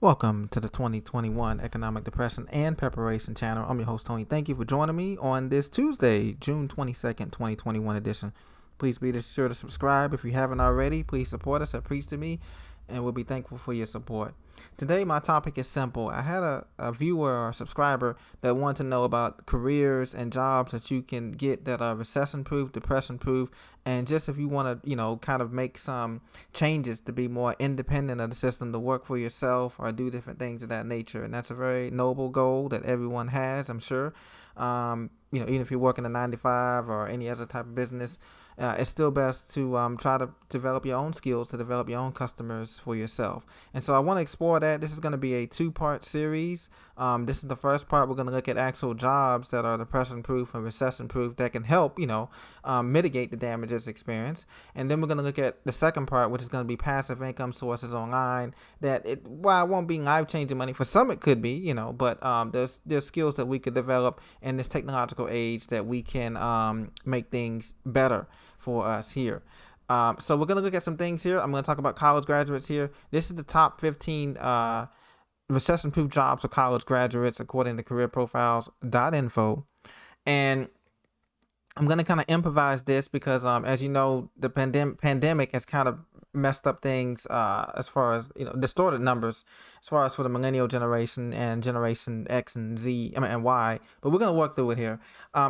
Welcome to the 2021 Economic Depression and Preparation channel. I'm your host, Tony. Thank you for joining me on this Tuesday, June 22nd, 2021 edition. Please be sure to subscribe if you haven't already. Please support us at Preach to Me, and we'll be thankful for your support. Today, my topic is simple. I had a viewer or a subscriber that wanted to know about careers and jobs that you can get that are recession-proof, depression-proof, and just if you want to, kind of make some changes to be more independent of the system, to work for yourself or do different things of that nature. And that's a very noble goal that everyone has, I'm sure. Even if you're working a 9 to 5 or any other type of business, it's still best to try to develop your own skills, to develop your own customers for yourself. And so I want to explore that. This is going to be a 2-part series. This is the first part. We're going to look at actual jobs that are depression-proof and recession-proof that can help, mitigate the damages experienced. And then we're going to look at the second part, which is going to be passive income sources online. While it won't be life-changing money, for some it could be, but there's skills that we could develop in this technological age that we can make things better for us here. So we're going to look at some things here. I'm going to talk about college graduates here. This is the top 15 recession-proof jobs for college graduates according to careerprofiles.info. And I'm going to kind of improvise this because, as you know, the pandemic has kind of messed up things as far as, distorted numbers as far as for the millennial generation and generation X and Z, and Y. But we're going to work through it here.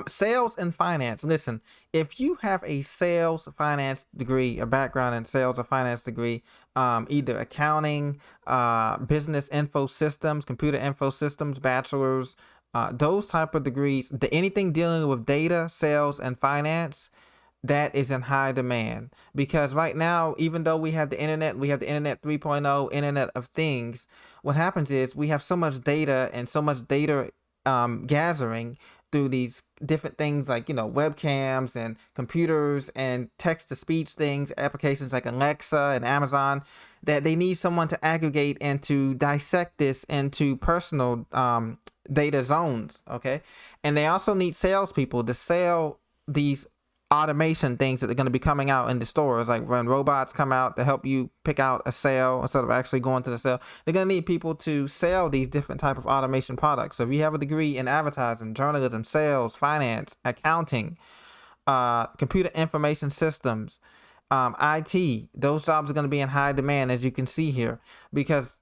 Sales and finance. Listen, if you have a sales finance degree, a background in sales or finance degree, either accounting, business info systems, computer info systems, bachelors, those type of degrees, anything dealing with data, sales, and finance, that is in high demand. Because right now, even though we have the internet 3.0, Internet of Things, what happens is we have so much data and so much data gathering through these different things like, webcams and computers and text-to-speech things, applications like Alexa and Amazon, that they need someone to aggregate and to dissect this into personal data zones, okay? And they also need salespeople to sell these automation things that are going to be coming out in the stores, like when robots come out to help you pick out a sale instead of actually going to the sale. They're going to need people to sell these different type of automation products. So if you have a degree in advertising, journalism, sales, finance, accounting, computer information systems, IT, those jobs are going to be in high demand, as you can see here, because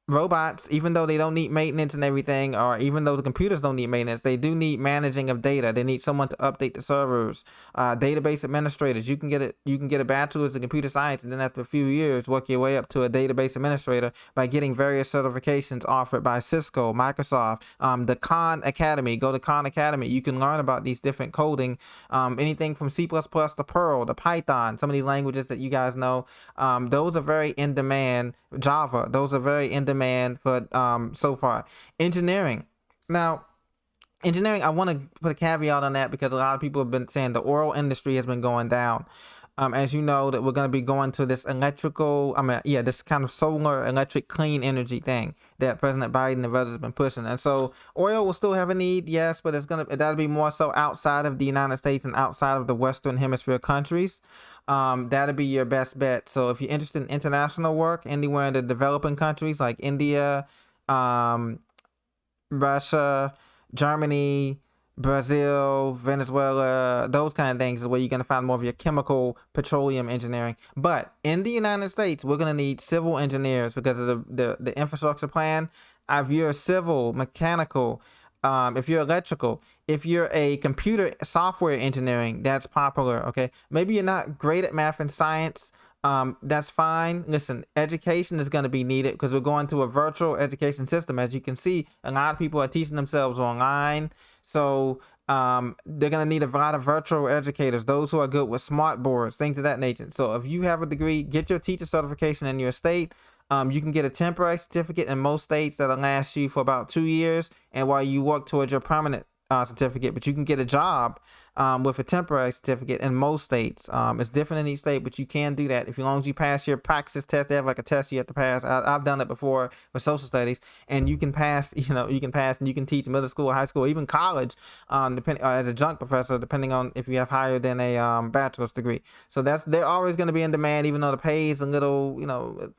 robots, even though they don't need maintenance and everything, or even though the computers don't need maintenance, they do need managing of data. They need someone to update the servers. Database administrators. You can get a bachelor's in computer science, and then after a few years, work your way up to a database administrator by getting various certifications offered by Cisco, Microsoft, the Khan Academy. Go to Khan Academy. You can learn about these different coding, anything from C++ to Perl to Python. Some of these languages that you guys know, those are very in demand. Java, those are very in demand for so far. Engineering. Now, engineering, I want to put a caveat on that because a lot of people have been saying the oil industry has been going down. As you know, that we're going to be going to this this kind of solar electric clean energy thing that President Biden and others have been pushing. And so oil will still have a need, yes, but that'll be more so outside of the United States and outside of the Western Hemisphere countries. That'll be your best bet. So if you're interested in international work anywhere in the developing countries like India, Russia, Germany, Brazil, Venezuela, those kind of things is where you're going to find more of your chemical petroleum engineering. But in the United States, we're going to need civil engineers because of the infrastructure plan. If you're civil, mechanical, if you're electrical, if you're a computer software engineering, that's popular, okay? Maybe you're not great at math and science. That's fine. Listen, education is going to be needed because we're going to a virtual education system. As you can see, a lot of people are teaching themselves online. So they're going to need a lot of virtual educators, those who are good with smart boards, things of that nature. So if you have a degree, get your teacher certification in your state. You can get a temporary certificate in most states that'll last you for about 2 years, and while you work towards your permanent certificate, but you can get a job with a temporary certificate in most states. It's different in each state, but you can do that as long as you pass your praxis test. They have like a test you have to pass. I've done it before for social studies, and you can pass. You can pass, and you can teach middle school, high school, even college, depending as a adjunct professor, depending on if you have higher than a bachelor's degree. So they're always going to be in demand, even though the pay is a little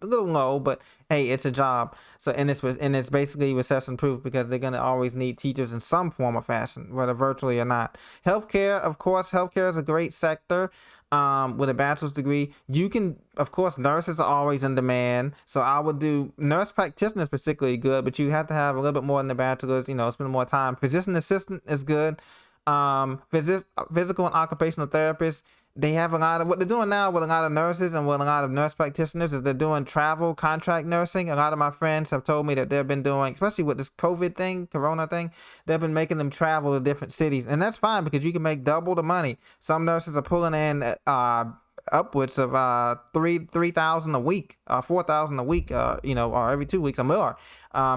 low, but hey, it's a job. So and it's basically recession proof because they're gonna always need teachers in some form or fashion, whether virtually or not. Healthcare, of course, healthcare is a great sector. With a bachelor's degree, you can, of course, nurses are always in demand. So I would do nurse practitioner is particularly good, but you have to have a little bit more than the bachelor's. Spend more time. Physician assistant is good. Physical and occupational therapists, they have a lot of what they're doing now with a lot of nurses and with a lot of nurse practitioners is they're doing travel contract nursing. A lot of my friends have told me that they've been doing, especially with this corona thing, they've been making them travel to different cities, and that's fine because you can make double the money. Some nurses are pulling in upwards of 3,000 a week, 4,000 a week, or every 2 weeks or more,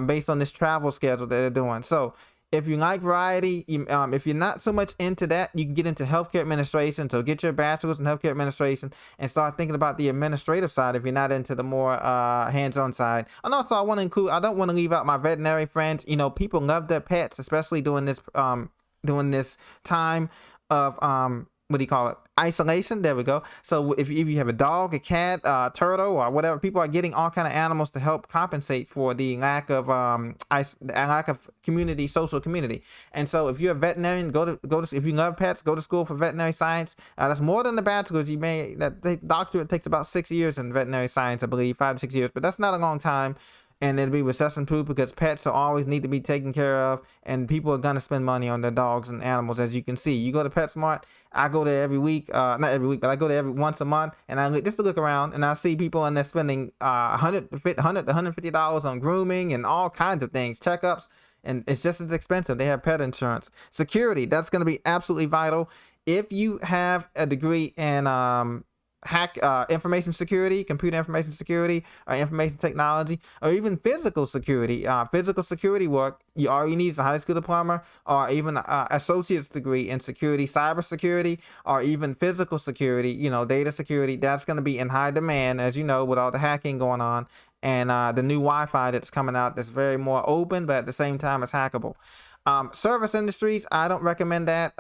based on this travel schedule that they're doing. So if you like variety, if you're not so much into that, you can get into healthcare administration. So get your bachelor's in healthcare administration and start thinking about the administrative side if you're not into the more hands-on side. And also, I don't want to leave out my veterinary friends. People love their pets, especially during this time of what do you call it? Isolation. There we go. So if you have a dog, a cat, turtle, or whatever, people are getting all kind of animals to help compensate for the lack of social community. And so if you're a veterinarian, if you love pets, go to school for veterinary science. That's more than the bachelor's. The doctorate takes about 6 years in veterinary science, I believe, 5 to 6 years, but that's not a long time. And it'll be recession proof because pets always need to be taken care of, and people are gonna spend money on their dogs and animals, as you can see. You go to PetSmart, I go there every week, not every week, but I go there every once a month, and I just to look around, and I see people in there spending $150 on grooming and all kinds of things, checkups, and it's just as expensive. They have pet insurance, security. That's gonna be absolutely vital if you have a degree in information security, computer information security, or information technology, or even physical security. Physical security work, all you need is a high school diploma or even an associate's degree in security, cyber security, or even physical security, data security. That's going to be in high demand, as you know, with all the hacking going on and the new Wi-Fi that's coming out that's very more open, but at the same time it's hackable. Service industries, I don't recommend that.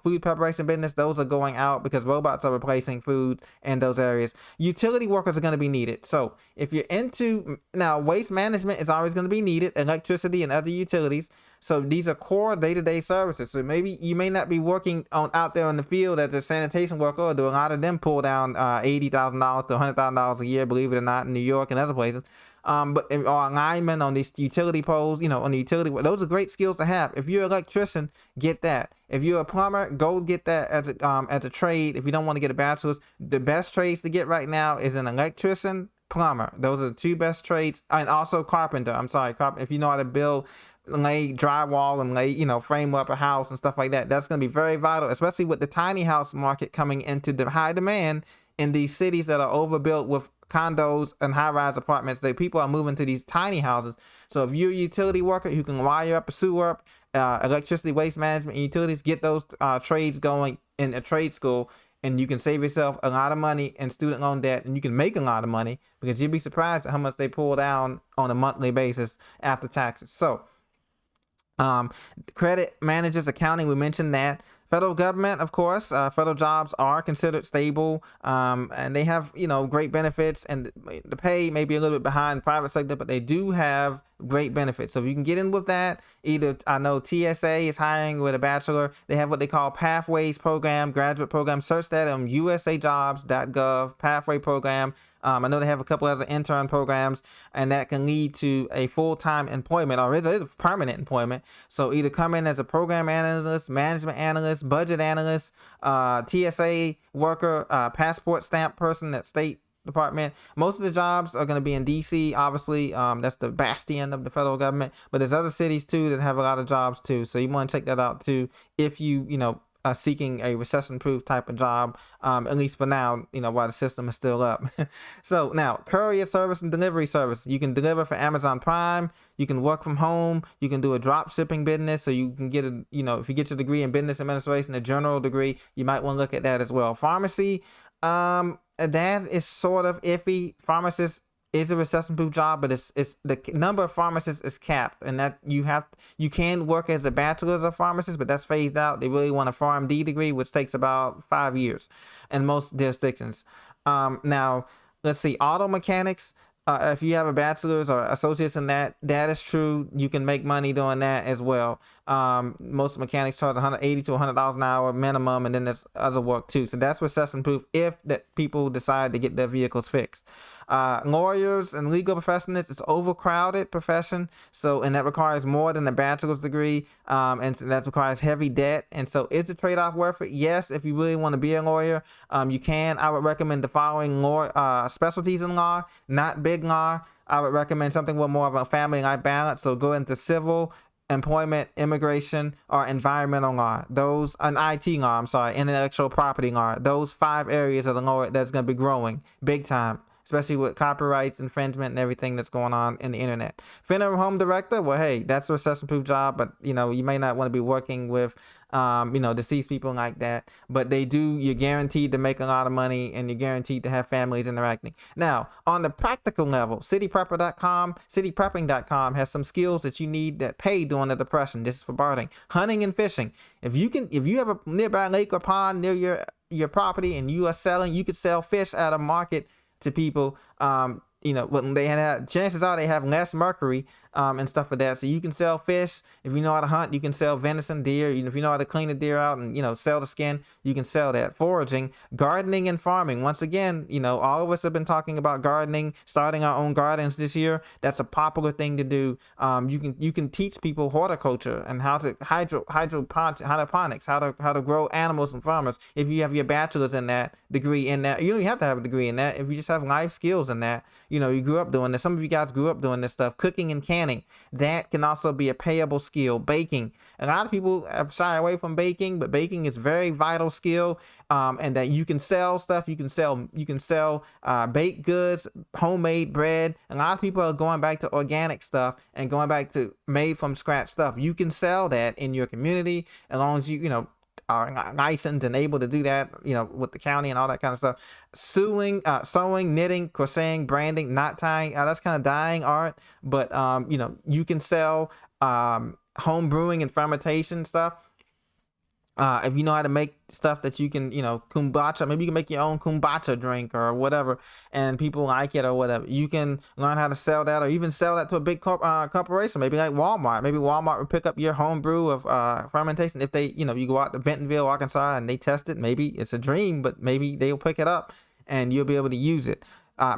Food preparation business, those are going out because robots are replacing food in those areas. Utility workers are going to be needed. So if you're into, now waste management is always going to be needed, electricity and other utilities. So these are core day-to-day services. So maybe you may not be working out there in the field as a sanitation worker, or do a lot of them pull down $80,000 to $100,000 a year, believe it or not, in New York and other places. But or linemen on these utility poles, on the utility, those are great skills to have. If you're an electrician, get that. If you're a plumber, go get that as a trade. If you don't want to get a bachelor's, the best trades to get right now is an electrician, plumber. Those are the two best trades, and also carpenter. Carpenter. If you know how to build, lay drywall and lay, frame up a house and stuff like that, that's going to be very vital, especially with the tiny house market coming into the high demand in these cities that are overbuilt with condos and high-rise apartments. That people are moving to these tiny houses. So if you're a utility worker who can wire up a sewer up, electricity, waste management, and utilities, get those trades going in a trade school, and you can save yourself a lot of money in student loan debt, and you can make a lot of money because you'd be surprised at how much they pull down on a monthly basis after taxes. So credit managers, accounting, we mentioned that. Federal government, of course, federal jobs are considered stable, and they have, great benefits, and the pay may be a little bit behind the private sector, but they do have great benefits. So if you can get in with that, I know TSA is hiring with a bachelor. They have what they call Pathways program, graduate program. Search that on usajobs.gov, Pathway program. I know they have a couple other intern programs, and that can lead to a full-time employment, or is a permanent employment. So either come in as a program analyst, management analyst, budget analyst, TSA worker, passport stamp person at State Department. Most of the jobs are going to be in DC, obviously. That's the bastion of the federal government, but there's other cities too that have a lot of jobs too. So you want to check that out too if you seeking a recession-proof type of job, at least for now, while the system is still up. So now, courier service and delivery service. You can deliver for Amazon Prime. You can work from home. You can do a drop shipping business. So you can get if you get your degree in business administration, a general degree, you might want to look at that as well. Pharmacy, that is sort of iffy. Pharmacist is a recession-proof job, but it's the number of pharmacists is capped, and that you can work as a bachelor's of pharmacist, but that's phased out. They really want a PharmD degree, which takes about 5 years in most jurisdictions. Now let's see, auto mechanics. If you have a bachelor's or associates in that is true. You can make money doing that as well. Most mechanics charge 180 to 100,000 an hour minimum, and then there's other work too. So that's recession proof if that people decide to get their vehicles fixed. Lawyers and legal professionals, it's overcrowded profession. So, and that requires more than a bachelor's degree. And so that requires heavy debt. And so is the trade-off worth it? Yes, if you really want to be a lawyer, you can. I would recommend the following specialties in law, not big law. I would recommend something with more of a family life balance. So go into civil, employment, immigration, or environmental law. Those, an IT law, intellectual property law. Those 5 areas of the law that's going to be growing big time, especially with copyrights, infringement, and everything that's going on in the internet. Funeral home director, well, hey, that's a recession-proof job, but, you may not want to be working with, deceased people like that. But you're guaranteed to make a lot of money, and you're guaranteed to have families interacting. Now, on the practical level, cityprepping.com has some skills that you need that pay during the Depression. This is for bartering, hunting and fishing. If you have a nearby lake or pond near your property and you are selling, you could sell fish at a market to people. When they had, chances are they have less mercury and stuff like that. So you can sell fish. If you know how to hunt, you can sell venison, deer. If you know how to clean a deer out and sell the skin, you can sell that. Foraging, gardening, and farming. Once again, all of us have been talking about gardening, starting our own gardens this year. That's a popular thing to do. You can teach people horticulture and how to hydroponics, how to grow animals and farmers. If you have your bachelor's in that degree in that, you don't even have to have a degree in that. If you just have life skills in that, you grew up doing this. Some of you guys grew up doing this stuff, cooking and canning. That can also be a payable skill. Baking. A lot of people have shy away from baking, but baking is a very vital skill. And that you can sell stuff. You can sell baked goods, homemade bread. A lot of people are going back to organic stuff and going back to made from scratch stuff. You can sell that in your community as long as you are licensed and able to do that, with the county and all that kind of stuff. Sewing, knitting, crocheting, branding, knot tying. That's kind of dying art, but you can sell home brewing and fermentation stuff. If you know how to make stuff that you can, kombucha, maybe you can make your own kombucha drink or whatever, and people like it or whatever. You can learn how to sell that, or even sell that to a big corporation, maybe like Walmart. Maybe Walmart will pick up your home brew of fermentation. If they, you go out to Bentonville, Arkansas, and they test it, maybe it's a dream, but maybe they'll pick it up and you'll be able to use it.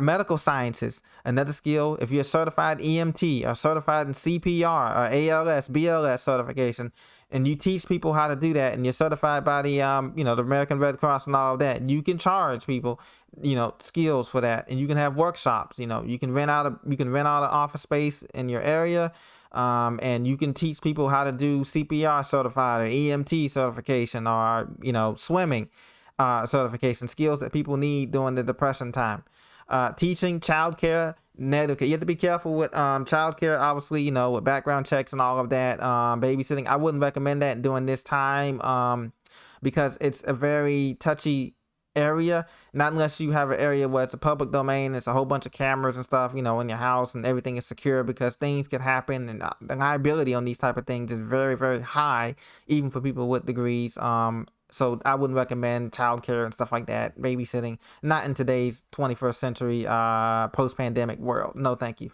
Medical sciences, another skill. If you're certified EMT or certified in CPR or ALS, BLS certification, and you teach people how to do that, and you're certified by the the American Red Cross and all of that, you can charge people skills for that, and you can have workshops. You can rent out an office space in your area, and you can teach people how to do CPR certified or EMT certification, or swimming certification, skills that people need during the Depression time. Teaching, childcare, medical. You have to be careful with childcare, obviously, with background checks and all of that. Babysitting, I wouldn't recommend that during this time because it's a very touchy area. Not unless you have an area where it's a public domain, it's a whole bunch of cameras and stuff, in your house, and everything is secure, because things can happen, and the liability on these type of things is very, very high, even for people with degrees. So I wouldn't recommend childcare and stuff like that, babysitting, not in today's 21st century post-pandemic world. No, thank you.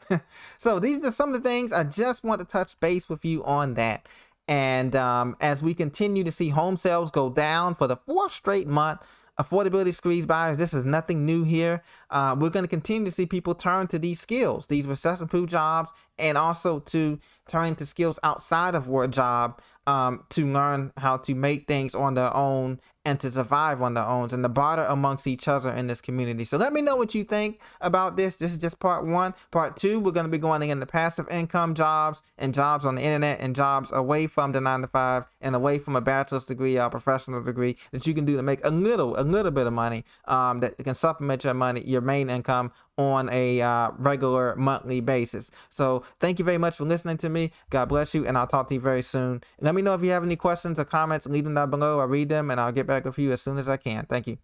So these are just some of the things I just want to touch base with you on that. And as we continue to see home sales go down for the 4th straight month, affordability squeeze buyers, this is nothing new here. We're going to continue to see people turn to these skills, these recession-proof jobs, and also to turn to skills outside of work job to learn how to make things on their own and to survive on their own and to barter amongst each other in this community. So let me know what you think about this. This is just part one. Part two, we're going to be going into passive income jobs and jobs on the internet and jobs away from the 9 to 5 and away from a bachelor's degree or a professional degree that you can do to make a little bit of money that can supplement your money, your main income on a regular monthly basis. So thank you very much for listening to me. God bless you, and I'll talk to you very soon. Let me know if you have any questions or comments. Leave them down below. I'll read them, and I'll get back with you as soon as I can. Thank you.